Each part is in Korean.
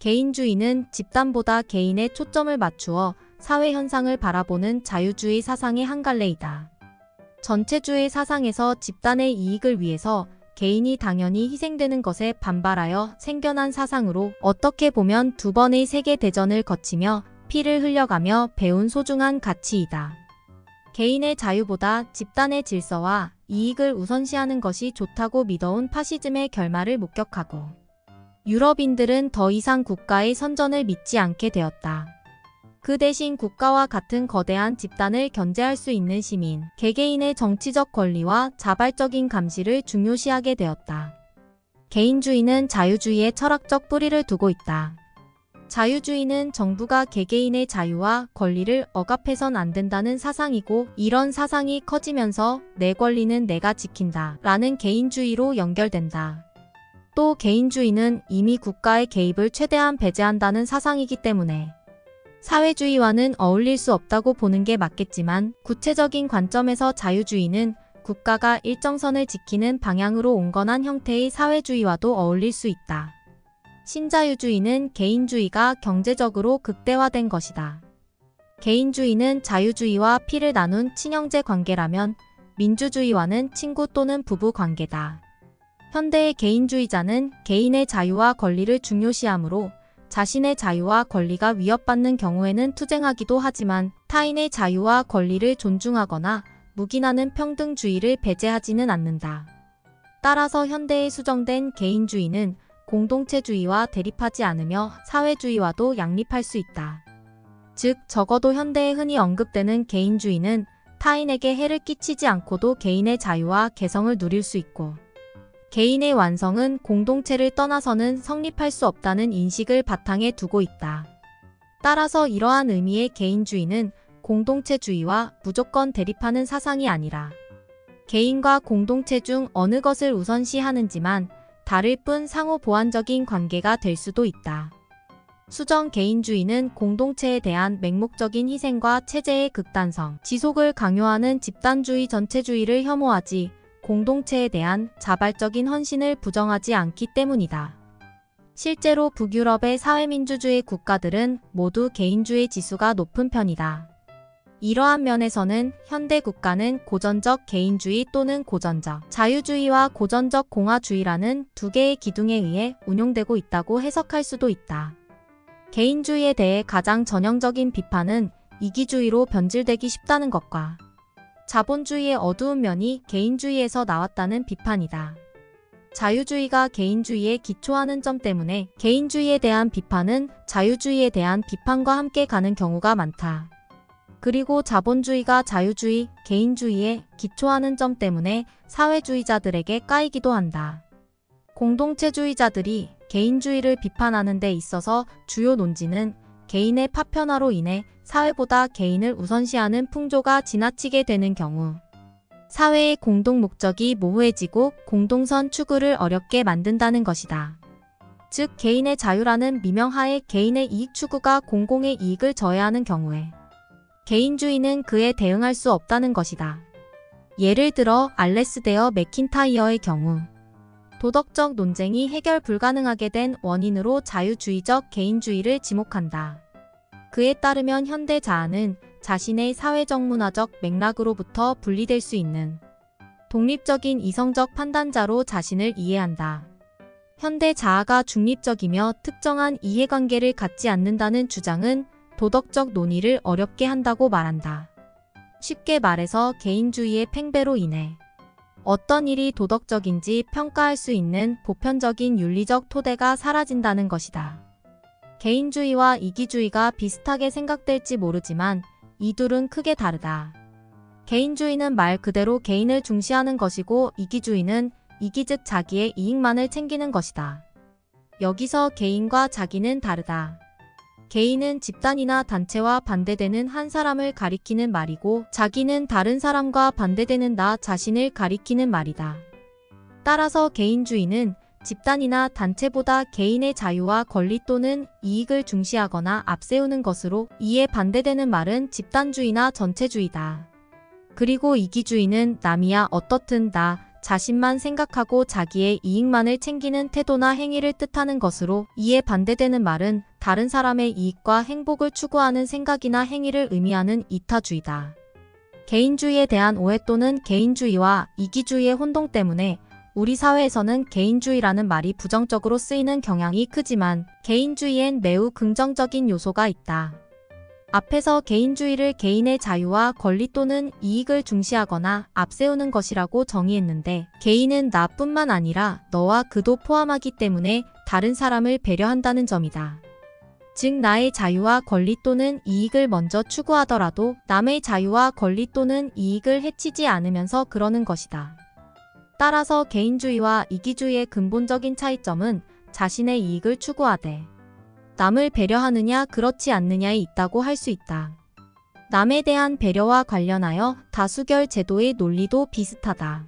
개인주의는 집단보다 개인에 초점을 맞추어 사회 현상을 바라보는 자유주의 사상의 한 갈래이다. 전체주의 사상에서 집단의 이익을 위해서 개인이 당연히 희생되는 것에 반발하여 생겨난 사상으로 어떻게 보면 두 번의 세계대전을 거치며 피를 흘려가며 배운 소중한 가치이다. 개인의 자유보다 집단의 질서와 이익을 우선시하는 것이 좋다고 믿어온 파시즘의 결말을 목격하고 유럽인들은 더 이상 국가의 선전을 믿지 않게 되었다. 그 대신 국가와 같은 거대한 집단을 견제할 수 있는 시민, 개개인의 정치적 권리와 자발적인 감시를 중요시하게 되었다. 개인주의는 자유주의의 철학적 뿌리를 두고 있다. 자유주의는 정부가 개개인의 자유와 권리를 억압해선 안 된다는 사상이고, 이런 사상이 커지면서 내 권리는 내가 지킨다 라는 개인주의로 연결된다. 또 개인주의는 이미 국가의 개입을 최대한 배제한다는 사상이기 때문에 사회주의와는 어울릴 수 없다고 보는 게 맞겠지만, 구체적인 관점에서 자유주의는 국가가 일정선을 지키는 방향으로 온건한 형태의 사회주의와도 어울릴 수 있다. 신자유주의는 개인주의가 경제적으로 극대화된 것이다. 개인주의는 자유주의와 피를 나눈 친형제 관계라면 민주주의와는 친구 또는 부부 관계다. 현대의 개인주의자는 개인의 자유와 권리를 중요시하므로 자신의 자유와 권리가 위협받는 경우에는 투쟁하기도 하지만 타인의 자유와 권리를 존중하거나 묵인하는 평등주의를 배제하지는 않는다. 따라서 현대에 수정된 개인주의는 공동체주의와 대립하지 않으며 사회주의와도 양립할 수 있다. 즉, 적어도 현대에 흔히 언급되는 개인주의는 타인에게 해를 끼치지 않고도 개인의 자유와 개성을 누릴 수 있고, 개인의 완성은 공동체를 떠나서는 성립할 수 없다는 인식을 바탕에 두고 있다. 따라서 이러한 의미의 개인주의는 공동체주의와 무조건 대립하는 사상이 아니라 개인과 공동체 중 어느 것을 우선시하는지만 다를 뿐 상호 보완적인 관계가 될 수도 있다. 수정 개인주의는 공동체에 대한 맹목적인 희생과 체제의 극단성, 지속을 강요하는 집단주의 전체주의를 혐오하지 공동체에 대한 자발적인 헌신을 부정하지 않기 때문이다. 실제로 북유럽의 사회민주주의 국가들은 모두 개인주의 지수가 높은 편이다. 이러한 면에서는 현대 국가는 고전적 개인주의 또는 고전적 자유주의와 고전적 공화주의라는 두 개의 기둥에 의해 운용되고 있다고 해석할 수도 있다. 개인주의에 대해 가장 전형적인 비판은 이기주의로 변질되기 쉽다는 것과 자본주의의 어두운 면이 개인주의에서 나왔다는 비판이다. 자유주의가 개인주의에 기초하는 점 때문에 개인주의에 대한 비판은 자유주의에 대한 비판과 함께 가는 경우가 많다. 그리고 자본주의가 자유주의, 개인주의에 기초하는 점 때문에 사회주의자들에게 까이기도 한다. 공동체주의자들이 개인주의를 비판하는 데 있어서 주요 논지는 개인의 파편화로 인해 사회보다 개인을 우선시하는 풍조가 지나치게 되는 경우, 사회의 공동 목적이 모호해지고 공동선 추구를 어렵게 만든다는 것이다. 즉, 개인의 자유라는 미명하에 개인의 이익 추구가 공공의 이익을 저해하는 경우에 개인주의는 그에 대응할 수 없다는 것이다. 예를 들어 알레스데어 맥킨타이어의 경우, 도덕적 논쟁이 해결 불가능하게 된 원인으로 자유주의적 개인주의를 지목한다. 그에 따르면 현대 자아는 자신의 사회적 문화적 맥락으로부터 분리될 수 있는 독립적인 이성적 판단자로 자신을 이해한다. 현대 자아가 중립적이며 특정한 이해관계를 갖지 않는다는 주장은 도덕적 논의를 어렵게 한다고 말한다. 쉽게 말해서 개인주의의 팽배로 인해 어떤 일이 도덕적인지 평가할 수 있는 보편적인 윤리적 토대가 사라진다는 것이다. 개인주의와 이기주의가 비슷하게 생각될지 모르지만 이 둘은 크게 다르다. 개인주의는 말 그대로 개인을 중시하는 것이고, 이기주의는 이기 즉 자기의 이익만을 챙기는 것이다. 여기서 개인과 자기는 다르다. 개인은 집단이나 단체와 반대되는 한 사람을 가리키는 말이고, 자기는 다른 사람과 반대되는 나 자신을 가리키는 말이다. 따라서 개인주의는 집단이나 단체보다 개인의 자유와 권리 또는 이익을 중시하거나 앞세우는 것으로, 이에 반대되는 말은 집단주의나 전체주의다. 그리고 이기주의는 남이야 어떻든 나 자신만 생각하고 자기의 이익만을 챙기는 태도나 행위를 뜻하는 것으로, 이에 반대되는 말은 다른 사람의 이익과 행복을 추구하는 생각이나 행위를 의미하는 이타주의다. 개인주의에 대한 오해 또는 개인주의와 이기주의의 혼동 때문에 우리 사회에서는 개인주의라는 말이 부정적으로 쓰이는 경향이 크지만 개인주의엔 매우 긍정적인 요소가 있다. 앞에서 개인주의를 개인의 자유와 권리 또는 이익을 중시하거나 앞세우는 것이라고 정의했는데, 개인은 나뿐만 아니라 너와 그도 포함하기 때문에 다른 사람을 배려한다는 점이다. 즉 나의 자유와 권리 또는 이익을 먼저 추구하더라도 남의 자유와 권리 또는 이익을 해치지 않으면서 그러는 것이다. 따라서 개인주의와 이기주의의 근본적인 차이점은 자신의 이익을 추구하되 남을 배려하느냐 그렇지 않느냐에 있다고 할 수 있다. 남에 대한 배려와 관련하여 다수결 제도의 논리도 비슷하다.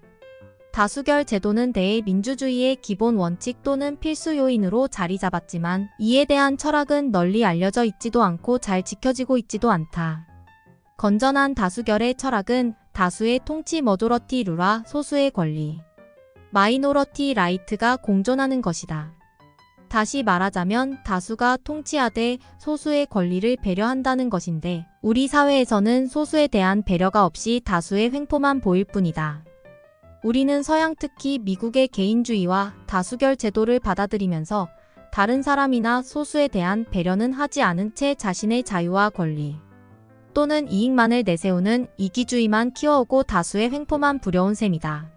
다수결 제도는 대민주주의의 기본 원칙 또는 필수 요인으로 자리 잡았지만 이에 대한 철학은 널리 알려져 있지도 않고 잘 지켜지고 있지도 않다. 건전한 다수결의 철학은 다수의 통치 머조러티 룰과 소수의 권리, 마이노러티 라이트가 공존하는 것이다. 다시 말하자면 다수가 통치하되 소수의 권리를 배려한다는 것인데, 우리 사회에서는 소수에 대한 배려가 없이 다수의 횡포만 보일 뿐이다. 우리는 서양 특히 미국의 개인주의와 다수결 제도를 받아들이면서 다른 사람이나 소수에 대한 배려는 하지 않은 채 자신의 자유와 권리 또는 이익만을 내세우는 이기주의만 키워오고 다수의 횡포만 부려온 셈이다.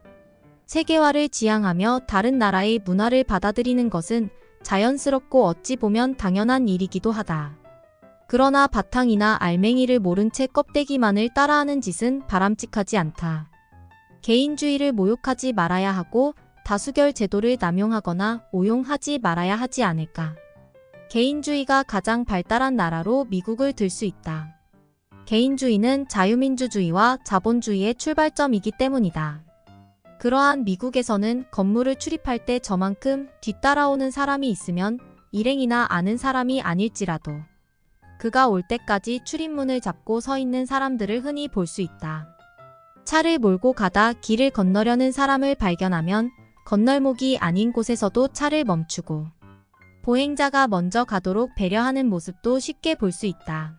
세계화를 지향하며 다른 나라의 문화를 받아들이는 것은 자연스럽고 어찌 보면 당연한 일이기도 하다. 그러나 바탕이나 알맹이를 모른 채 껍데기만을 따라하는 짓은 바람직하지 않다. 개인주의를 모욕하지 말아야 하고 다수결 제도를 남용하거나 오용하지 말아야 하지 않을까. 개인주의가 가장 발달한 나라로 미국을 들 수 있다. 개인주의는 자유민주주의와 자본주의의 출발점이기 때문이다. 그러한 미국에서는 건물을 출입할 때 저만큼 뒤따라오는 사람이 있으면 일행이나 아는 사람이 아닐지라도 그가 올 때까지 출입문을 잡고 서 있는 사람들을 흔히 볼 수 있다. 차를 몰고 가다 길을 건너려는 사람을 발견하면 건널목이 아닌 곳에서도 차를 멈추고 보행자가 먼저 가도록 배려하는 모습도 쉽게 볼 수 있다.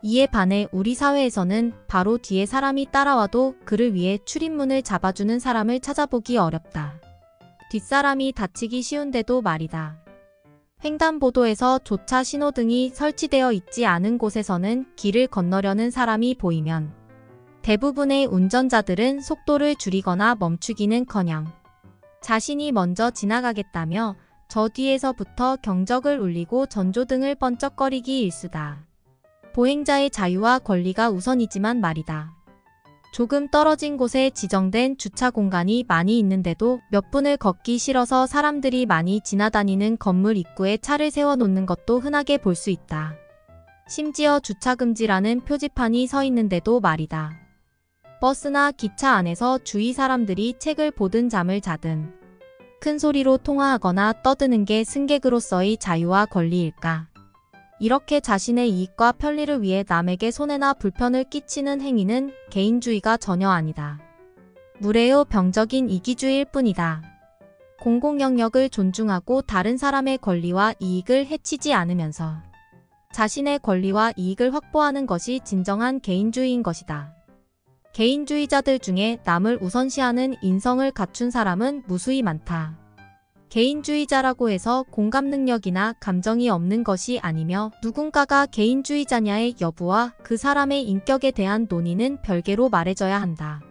이에 반해 우리 사회에서는 바로 뒤에 사람이 따라와도 그를 위해 출입문을 잡아주는 사람을 찾아보기 어렵다. 뒷사람이 다치기 쉬운데도 말이다. 횡단보도에서 조차 신호등이 설치되어 있지 않은 곳에서는 길을 건너려는 사람이 보이면 대부분의 운전자들은 속도를 줄이거나 멈추기는커녕 자신이 먼저 지나가겠다며 저 뒤에서부터 경적을 울리고 전조등을 번쩍거리기 일쑤다. 보행자의 자유와 권리가 우선이지만 말이다. 조금 떨어진 곳에 지정된 주차 공간이 많이 있는데도 몇 분을 걷기 싫어서 사람들이 많이 지나다니는 건물 입구에 차를 세워놓는 것도 흔하게 볼 수 있다. 심지어 주차금지라는 표지판이 서 있는데도 말이다. 버스나 기차 안에서 주위 사람들이 책을 보든 잠을 자든 큰 소리로 통화하거나 떠드는 게 승객으로서의 자유와 권리일까? 이렇게 자신의 이익과 편리를 위해 남에게 손해나 불편을 끼치는 행위는 개인주의가 전혀 아니다. 무례요 병적인 이기주의일 뿐이다. 공공영역을 존중하고 다른 사람의 권리와 이익을 해치지 않으면서 자신의 권리와 이익을 확보하는 것이 진정한 개인주의인 것이다. 개인주의자들 중에 남을 우선시하는 인성을 갖춘 사람은 무수히 많다. 개인주의자라고 해서 공감 능력이나 감정이 없는 것이 아니며 누군가가 개인주의자냐의 여부와 그 사람의 인격에 대한 논의는 별개로 말해져야 한다.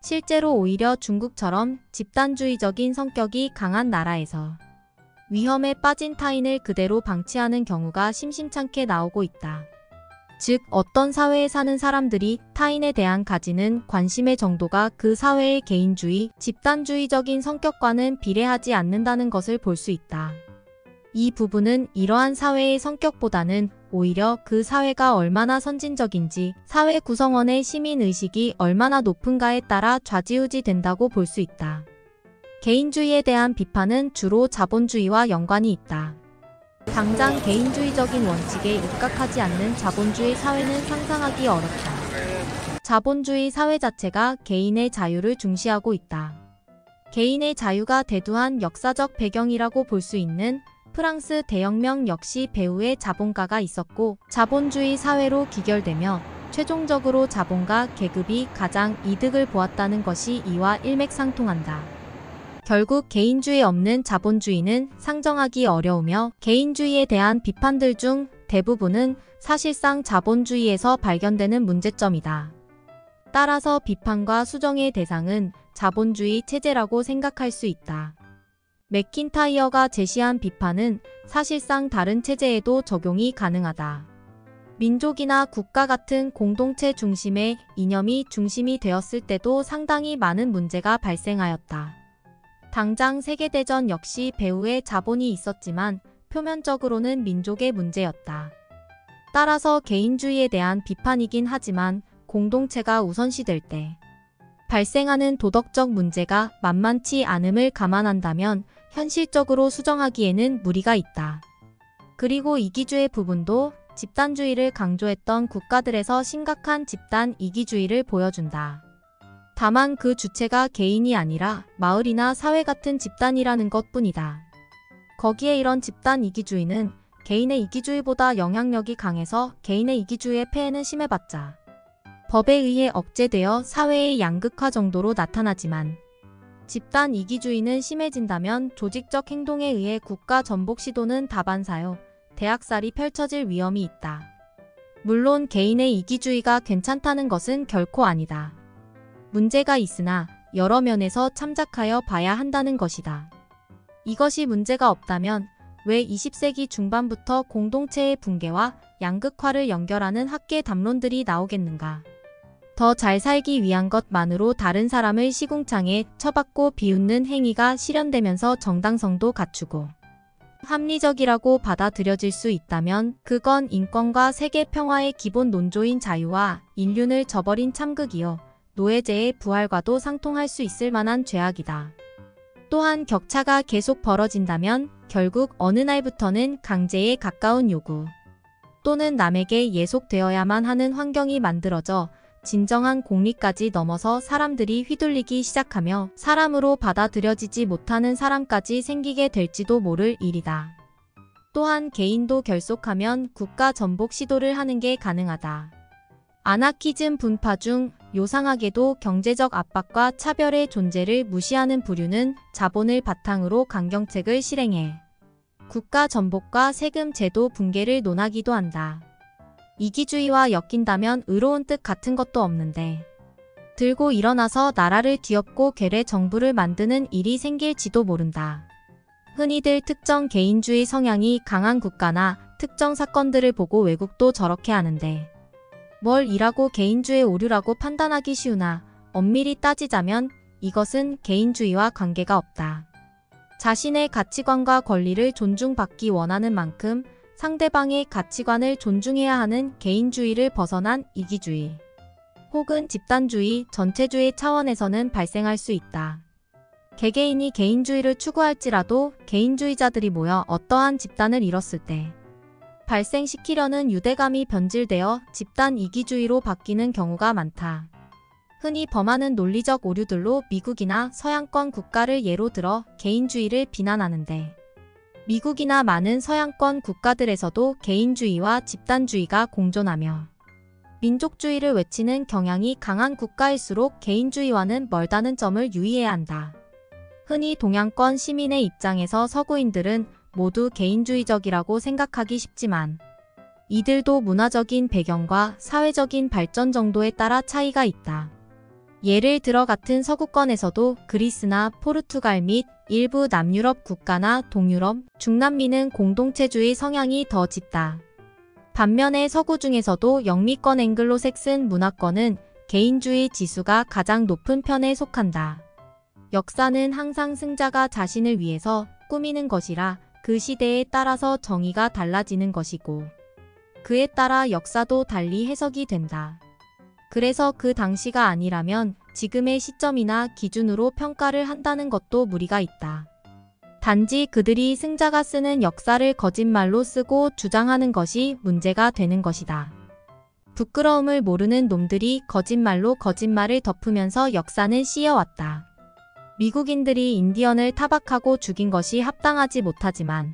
실제로 오히려 중국처럼 집단주의적인 성격이 강한 나라에서 위험에 빠진 타인을 그대로 방치하는 경우가 심심찮게 나오고 있다. 즉 어떤 사회에 사는 사람들이 타인에 대한 가지는 관심의 정도가 그 사회의 개인주의, 집단주의적인 성격과는 비례하지 않는다는 것을 볼 수 있다. 이 부분은 이러한 사회의 성격보다는 오히려 그 사회가 얼마나 선진적인지, 사회 구성원의 시민의식이 얼마나 높은가에 따라 좌지우지 된다고 볼 수 있다. 개인주의에 대한 비판은 주로 자본주의와 연관이 있다. 당장 개인주의적인 원칙에 입각하지 않는 자본주의 사회는 상상하기 어렵다. 자본주의 사회 자체가 개인의 자유를 중시하고 있다. 개인의 자유가 대두한 역사적 배경이라고 볼 수 있는 프랑스 대혁명 역시 배후에 자본가가 있었고 자본주의 사회로 귀결되며 최종적으로 자본가 계급이 가장 이득을 보았다는 것이 이와 일맥상통한다. 결국 개인주의 없는 자본주의는 상정하기 어려우며 개인주의에 대한 비판들 중 대부분은 사실상 자본주의에서 발견되는 문제점이다. 따라서 비판과 수정의 대상은 자본주의 체제라고 생각할 수 있다. 맥킨타이어가 제시한 비판은 사실상 다른 체제에도 적용이 가능하다. 민족이나 국가 같은 공동체 중심의 이념이 중심이 되었을 때도 상당히 많은 문제가 발생하였다. 당장 세계대전 역시 배후에 자본이 있었지만 표면적으로는 민족의 문제였다. 따라서 개인주의에 대한 비판이긴 하지만 공동체가 우선시될 때 발생하는 도덕적 문제가 만만치 않음을 감안한다면 현실적으로 수정하기에는 무리가 있다. 그리고 이기주의 부분도 집단주의를 강조했던 국가들에서 심각한 집단 이기주의를 보여준다. 다만 그 주체가 개인이 아니라 마을이나 사회 같은 집단이라는 것뿐이다. 거기에 이런 집단 이기주의는 개인의 이기주의보다 영향력이 강해서 개인의 이기주의의 폐해는 심해봤자 법에 의해 억제되어 사회의 양극화 정도로 나타나지만 집단 이기주의는 심해진다면 조직적 행동에 의해 국가 전복 시도는 다반사요. 대학살이 펼쳐질 위험이 있다. 물론 개인의 이기주의가 괜찮다는 것은 결코 아니다. 문제가 있으나 여러 면에서 참작하여 봐야 한다는 것이다. 이것이 문제가 없다면 왜 20세기 중반부터 공동체의 붕괴와 양극화를 연결하는 학계 담론들이 나오겠는가? 더 잘 살기 위한 것만으로 다른 사람을 시궁창에 처박고 비웃는 행위가 실현되면서 정당성도 갖추고 합리적이라고 받아들여질 수 있다면 그건 인권과 세계 평화의 기본 논조인 자유와 인륜을 저버린 참극이요. 노예제의 부활과도 상통할 수 있을 만한 죄악이다. 또한 격차가 계속 벌어진다면 결국 어느 날부터는 강제에 가까운 요구 또는 남에게 예속되어야만 하는 환경이 만들어져 진정한 공리까지 넘어서 사람들이 휘둘리기 시작하며 사람으로 받아들여지지 못하는 사람까지 생기게 될지도 모를 일이다. 또한 개인도 결속하면 국가 전복 시도를 하는 게 가능하다. 아나키즘 분파 중 요상하게도 경제적 압박과 차별의 존재를 무시하는 부류는 자본을 바탕으로 강경책을 실행해 국가 전복과 세금 제도 붕괴를 논하기도 한다. 이기주의와 엮인다면 의로운 뜻 같은 것도 없는데 들고 일어나서 나라를 뒤엎고 괴뢰 정부를 만드는 일이 생길지도 모른다. 흔히들 특정 개인주의 성향이 강한 국가나 특정 사건들을 보고 외국도 저렇게 하는데 뭘 이라고 개인주의 오류라고 판단하기 쉬우나 엄밀히 따지자면 이것은 개인주의와 관계가 없다. 자신의 가치관과 권리를 존중받기 원하는 만큼 상대방의 가치관을 존중해야 하는 개인주의를 벗어난 이기주의 혹은 집단주의, 전체주의 차원에서는 발생할 수 있다. 개개인이 개인주의를 추구할지라도 개인주의자들이 모여 어떠한 집단을 이뤘을 때 발생시키려는 유대감이 변질되어 집단 이기주의로 바뀌는 경우가 많다. 흔히 범하는 논리적 오류들로 미국이나 서양권 국가를 예로 들어 개인주의를 비난하는데 미국이나 많은 서양권 국가들에서도 개인주의와 집단주의가 공존하며 민족주의를 외치는 경향이 강한 국가일수록 개인주의와는 멀다는 점을 유의해야 한다. 흔히 동양권 시민의 입장에서 서구인들은 모두 개인주의적이라고 생각하기 쉽지만 이들도 문화적인 배경과 사회적인 발전 정도에 따라 차이가 있다. 예를 들어 같은 서구권에서도 그리스나 포르투갈 및 일부 남유럽 국가나 동유럽, 중남미는 공동체주의 성향이 더 짙다. 반면에 서구 중에서도 영미권 앵글로색슨 문화권은 개인주의 지수가 가장 높은 편에 속한다. 역사는 항상 승자가 자신을 위해서 꾸미는 것이라 그 시대에 따라서 정의가 달라지는 것이고 그에 따라 역사도 달리 해석이 된다. 그래서 그 당시가 아니라면 지금의 시점이나 기준으로 평가를 한다는 것도 무리가 있다. 단지 그들이 승자가 쓰는 역사를 거짓말로 쓰고 주장하는 것이 문제가 되는 것이다. 부끄러움을 모르는 놈들이 거짓말로 거짓말을 덮으면서 역사는 씌어왔다. 미국인들이 인디언을 타박하고 죽인 것이 합당하지 못하지만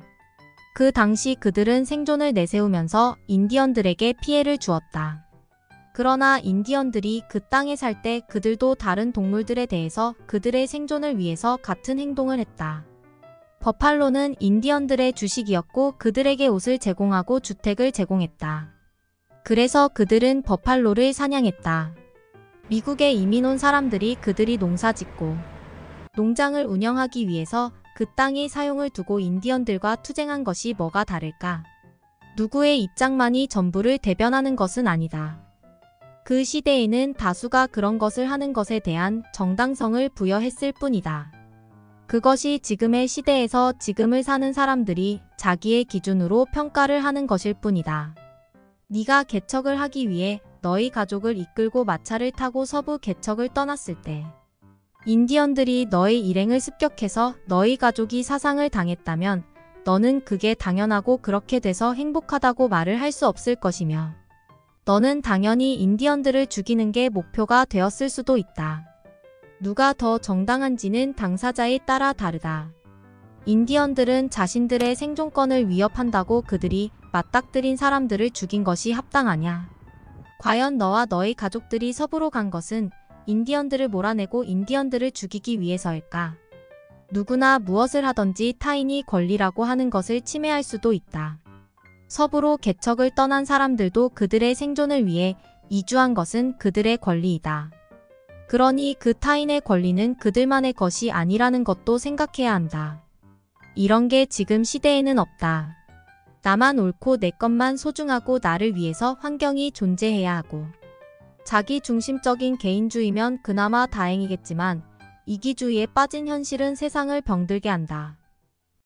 그 당시 그들은 생존을 내세우면서 인디언들에게 피해를 주었다. 그러나 인디언들이 그 땅에 살 때 그들도 다른 동물들에 대해서 그들의 생존을 위해서 같은 행동을 했다. 버팔로는 인디언들의 주식이었고 그들에게 옷을 제공하고 주택을 제공했다. 그래서 그들은 버팔로를 사냥했다. 미국에 이민 온 사람들이 그들이 농사짓고 농장을 운영하기 위해서 그 땅의 사용을 두고 인디언들과 투쟁한 것이 뭐가 다를까? 누구의 입장만이 전부를 대변하는 것은 아니다. 그 시대에는 다수가 그런 것을 하는 것에 대한 정당성을 부여했을 뿐이다. 그것이 지금의 시대에서 지금을 사는 사람들이 자기의 기준으로 평가를 하는 것일 뿐이다. 네가 개척을 하기 위해 너희 가족을 이끌고 마차를 타고 서부 개척을 떠났을 때 인디언들이 너의 일행을 습격해서 너희 가족이 사상을 당했다면 너는 그게 당연하고 그렇게 돼서 행복하다고 말을 할 수 없을 것이며 너는 당연히 인디언들을 죽이는 게 목표가 되었을 수도 있다. 누가 더 정당한지는 당사자에 따라 다르다. 인디언들은 자신들의 생존권을 위협한다고 그들이 맞닥뜨린 사람들을 죽인 것이 합당하냐? 과연 너와 너희 가족들이 서부로 간 것은 인디언들을 몰아내고 인디언들을 죽이기 위해서일까? 누구나 무엇을 하든지 타인이 권리라고 하는 것을 침해할 수도 있다. 서부로 개척을 떠난 사람들도 그들의 생존을 위해 이주한 것은 그들의 권리이다. 그러니 그 타인의 권리는 그들만의 것이 아니라는 것도 생각해야 한다. 이런 게 지금 시대에는 없다. 나만 옳고 내 것만 소중하고 나를 위해서 환경이 존재해야 하고 자기 중심적인 개인주의면 그나마 다행이겠지만 이기주의에 빠진 현실은 세상을 병들게 한다.